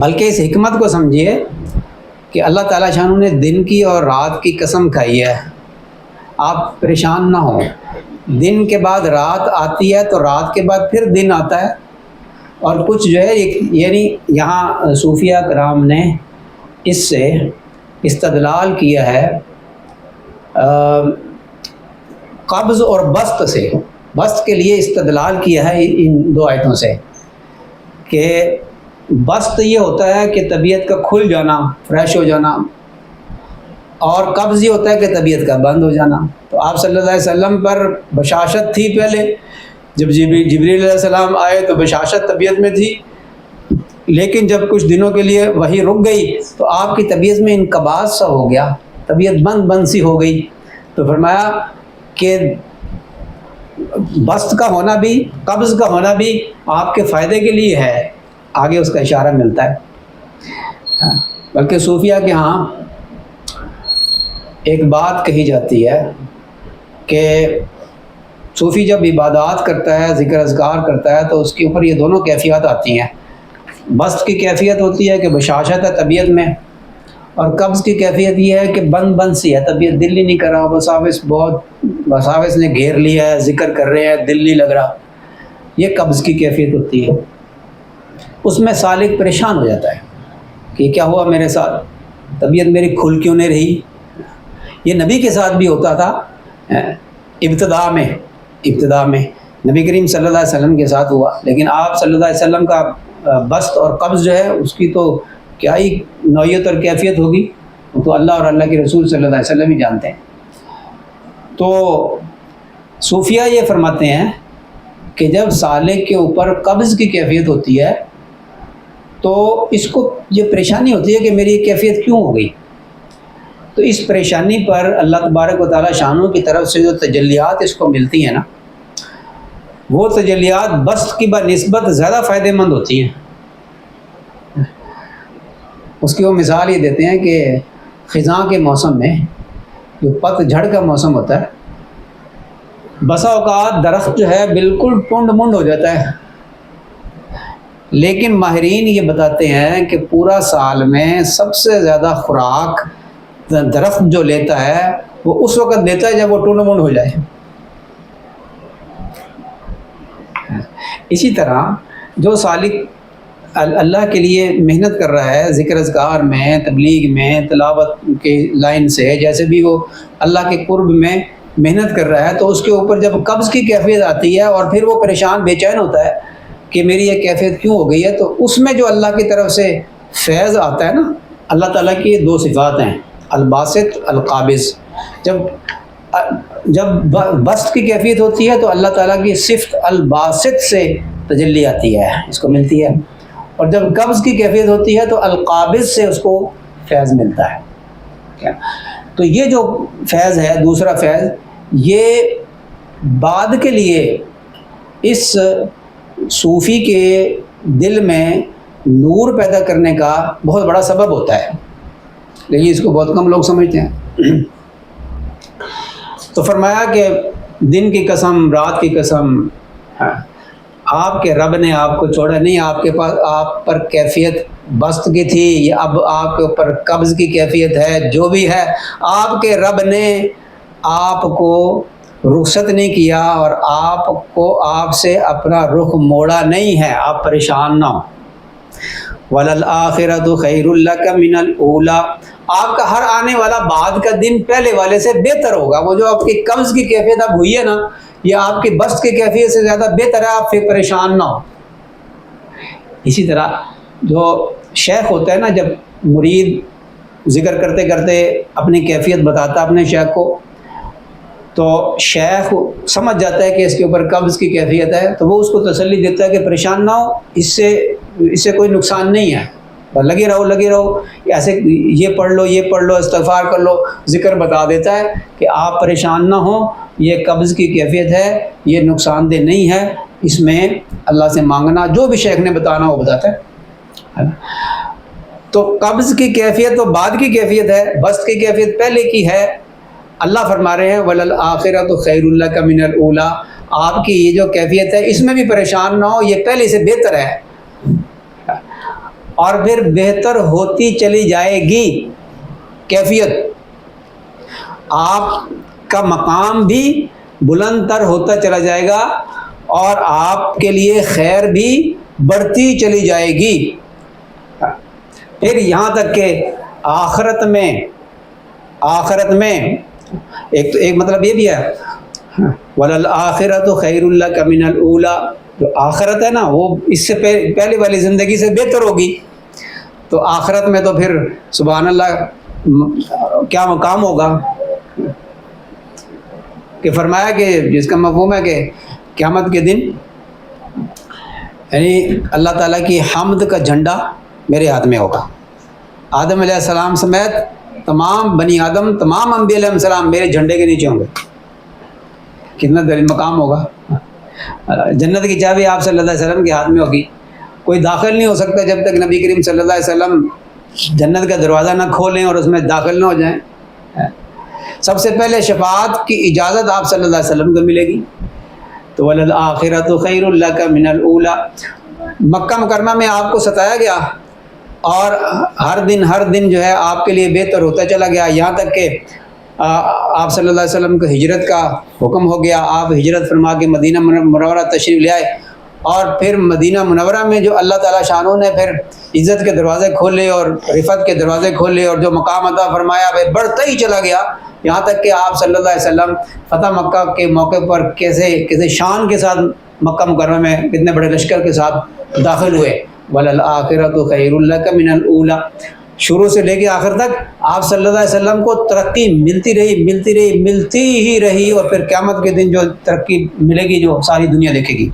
بلکہ اس حکمت کو سمجھیے کہ اللہ تعالیٰ شانہ نے دن کی اور رات کی قسم کھائی ہے، آپ پریشان نہ ہوں۔ دن کے بعد رات آتی ہے تو رات کے بعد پھر دن آتا ہے، اور کچھ جو ہے یعنی یہاں صوفیہ کرام نے اس سے استدلال کیا ہے قبض اور بسط سے، بسط کے لیے استدلال کیا ہے ان دو آیتوں سے کہ بسط یہ ہوتا ہے کہ طبیعت کا کھل جانا، فریش ہو جانا، اور قبض یہ ہوتا ہے کہ طبیعت کا بند ہو جانا۔ تو آپ صلی اللہ علیہ وسلم پر بشاشت تھی پہلے، جب جبریل علیہ السلام آئے تو بشاشت طبیعت میں تھی، لیکن جب کچھ دنوں کے لیے وہی رک گئی تو آپ کی طبیعت میں انقباض سا ہو گیا، طبیعت بند سی ہو گئی۔ تو فرمایا کہ بسط کا ہونا بھی، قبض کا ہونا بھی آپ کے فائدے کے لیے ہے، آگے اس کا اشارہ ملتا ہے۔ بلکہ صوفیہ کے ہاں ایک بات کہی جاتی ہے کہ صوفی جب عبادات کرتا ہے، ذکر اذکار کرتا ہے، تو اس کے اوپر یہ دونوں کیفیت آتی ہیں۔ بسط کی کیفیت ہوتی ہے کہ بشاشت ہے طبیعت میں، اور قبض کی کیفیت یہ ہے کہ بند سی ہے، طبیعت دل ہی نہیں کر رہا، وساوس نے گھیر لیا ہے، ذکر کر رہے ہیں، دل نہیں لگ رہا، یہ قبض کی کیفیت ہوتی ہے۔ اس میں سالک پریشان ہو جاتا ہے کہ کیا ہوا میرے ساتھ، طبیعت میری کھل کیوں نہیں رہی۔ یہ نبی کے ساتھ بھی ہوتا تھا ابتدا میں نبی کریم صلی اللہ علیہ وسلم کے ساتھ ہوا، لیکن آپ صلی اللہ علیہ وسلم کا بسط اور قبض جو ہے اس کی تو کیا ہی نوعیت اور کیفیت ہوگی، تو اللہ اور اللہ کے رسول صلی اللہ علیہ وسلم ہی جانتے ہیں۔ تو صوفیہ یہ فرماتے ہیں کہ جب سالک کے اوپر قبض کی کیفیت ہوتی ہے تو اس کو یہ پریشانی ہوتی ہے کہ میری یہ کیفیت کیوں ہو گئی۔ تو اس پریشانی پر اللہ تبارک و تعالیٰ شانوں کی طرف سے جو تجلیات اس کو ملتی ہیں نا، وہ تجلیات بسط کی بنسبت زیادہ فائدہ مند ہوتی ہیں۔ اس کی وہ مثال یہ دیتے ہیں کہ خزاں کے موسم میں جو پت جھڑ کا موسم ہوتا ہے، بسا اوقات درخت جو ہے بالکل ٹنڈ منڈ ہو جاتا ہے، لیکن ماہرین یہ بتاتے ہیں کہ پورا سال میں سب سے زیادہ خوراک درخت جو لیتا ہے وہ اس وقت دیتا ہے جب وہ ٹنڈ منڈ ہو جائے۔ اسی طرح جو سالک اللہ کے لیے محنت کر رہا ہے، ذکر اذکار میں، تبلیغ میں، تلاوت کے لائن سے، جیسے بھی وہ اللہ کے قرب میں محنت کر رہا ہے، تو اس کے اوپر جب قبض کی کیفیت آتی ہے اور پھر وہ پریشان بے چین ہوتا ہے کہ میری یہ کیفیت کیوں ہو گئی ہے، تو اس میں جو اللہ کی طرف سے فیض آتا ہے نا، اللہ تعالیٰ کی دو صفات ہیں، الباسط، القابض۔ جب بسط کی کیفیت ہوتی ہے تو اللہ تعالیٰ کی صفت الباسط سے تجلی آتی ہے، اس کو ملتی ہے، اور جب قبض کی کیفیت ہوتی ہے تو القابض سے اس کو فیض ملتا ہے۔ تو یہ جو فیض ہے، دوسرا فیض، یہ بعد کے لیے اس صوفی کے دل میں نور پیدا کرنے کا بہت بڑا سبب ہوتا ہے، لیکن اس کو بہت کم لوگ سمجھتے ہیں۔ تو فرمایا کہ دن کی قسم، رات کی قسم، آپ کے رب نے آپ کو چھوڑا نہیں، آپ کے پاس، آپ پر کیفیت بسط کی تھی، یہ اب آپ کے اوپر قبض کی کیفیت ہے، جو بھی ہے آپ کے رب نے آپ کو رخصت نہیں کیا اور آپ کو آپ سے اپنا رخ موڑا نہیں ہے، آپ پریشان نہ ہوں۔ وَلَلْآخِرَةُ خَيْرٌ لَكَ مِنَ الْأُولَىٰ، آپ کا ہر آنے والا بعد کا دن پہلے والے سے بہتر ہوگا۔ وہ جو آپ کی قبض کی کیفیت اب ہوئی ہے نا، یہ آپ کی بسط کی کیفیت سے زیادہ بہتر ہے، آپ پھر پریشان نہ ہو۔ اسی طرح جو شیخ ہوتا ہے نا، جب مرید ذکر کرتے کرتے اپنی کیفیت بتاتا اپنے شیخ کو، تو شیخ سمجھ جاتا ہے کہ اس کے اوپر قبض کی کیفیت ہے، تو وہ اس کو تسلی دیتا ہے کہ پریشان نہ ہو، اس سے کوئی نقصان نہیں ہے، لگے رہو، ایسے یہ پڑھ لو، استغفار کر لو، ذکر بتا دیتا ہے کہ آپ پریشان نہ ہوں، یہ قبض کی کیفیت ہے، یہ نقصان دہ نہیں ہے، اس میں اللہ سے مانگنا، جو بھی شیخ نے بتانا وہ بتاتا ہے۔ تو قبض کی کیفیت تو بعد کی کیفیت ہے، بسط کی کیفیت پہلے کی ہے۔ اللہ فرما رہے ہیں وَلَلْآخِرَةُ خَيْرٌ لَكَ مِنَ الْأُولَىٰ، آپ کی یہ جو کیفیت ہے اس میں بھی پریشان نہ ہو، یہ پہلے سے بہتر ہے۔ اور پھر بہتر ہوتی چلی جائے گی کیفیت، آپ کا مقام بھی بلند تر ہوتا چلا جائے گا اور آپ کے لیے خیر بھی بڑھتی چلی جائے گی۔ پھر یہاں تک کہ آخرت میں ایک مطلب یہ بھی ہے وَلَلْآخِرَةُ خَيْرٌ لَكَ مِنَ الْأُولَىٰ، جو آخرت ہے نا وہ اس سے پہلے والی زندگی سے بہتر ہوگی۔ تو آخرت میں تو پھر سبحان اللہ کیا مقام ہوگا کہ فرمایا کہ جس کا مفہوم ہے کہ قیامت کے دن یعنی اللہ تعالیٰ کی حمد کا جھنڈا میرے ہاتھ میں ہوگا، آدم علیہ السلام سمیت تمام بنی آدم، تمام انبیاء علیہ السلام میرے جھنڈے کے نیچے ہوں گے۔ کتنا دلیل مقام ہوگا۔ جنت کی چابی آپ صلی اللہ علیہ وسلم کے ہاتھ میں ہوگی، کوئی داخل نہیں ہو سکتا جب تک نبی کریم صلی اللہ علیہ وسلم جنت کا دروازہ نہ کھولیں اور اس میں داخل نہ ہو جائیں۔ سب سے پہلے شفاعت کی اجازت آپ صلی اللہ علیہ وسلم کو ملے گی۔ تو وَلَلْآخِرَةُ خَيْرٌ لَكَ مِنَ الْأُولَىٰ، مکہ مکرمہ میں آپ کو ستایا گیا اور ہر دن جو ہے آپ کے لیے بہتر ہوتا چلا گیا، یہاں تک کہ آپ صلی اللہ علیہ وسلم کو ہجرت کا حکم ہو گیا، آپ ہجرت فرما کے مدینہ منورہ تشریف لے آئے، اور پھر مدینہ منورہ میں جو اللہ تعالیٰ شانوں نے پھر عزت کے دروازے کھولے اور رفعت کے دروازے کھولے اور جو مقام عطا فرمایا وہ بڑھتا ہی چلا گیا، یہاں تک کہ آپ صلی اللہ علیہ وسلم فتح مکہ کے موقع پر کیسے شان کے ساتھ مکہ مکرمہ میں کتنے بڑے لشکر کے ساتھ داخل ہوئے۔ وَلَلْآخِرَةُ خَيْرٌ لَكَ مِنَ الْأُولَىٰ، شروع سے لے کے آخر تک آپ صلی اللہ علیہ وسلم کو ترقی ملتی ہی رہی، اور پھر قیامت کے دن جو ترقی ملے گی جو ساری دنیا دیکھے گی۔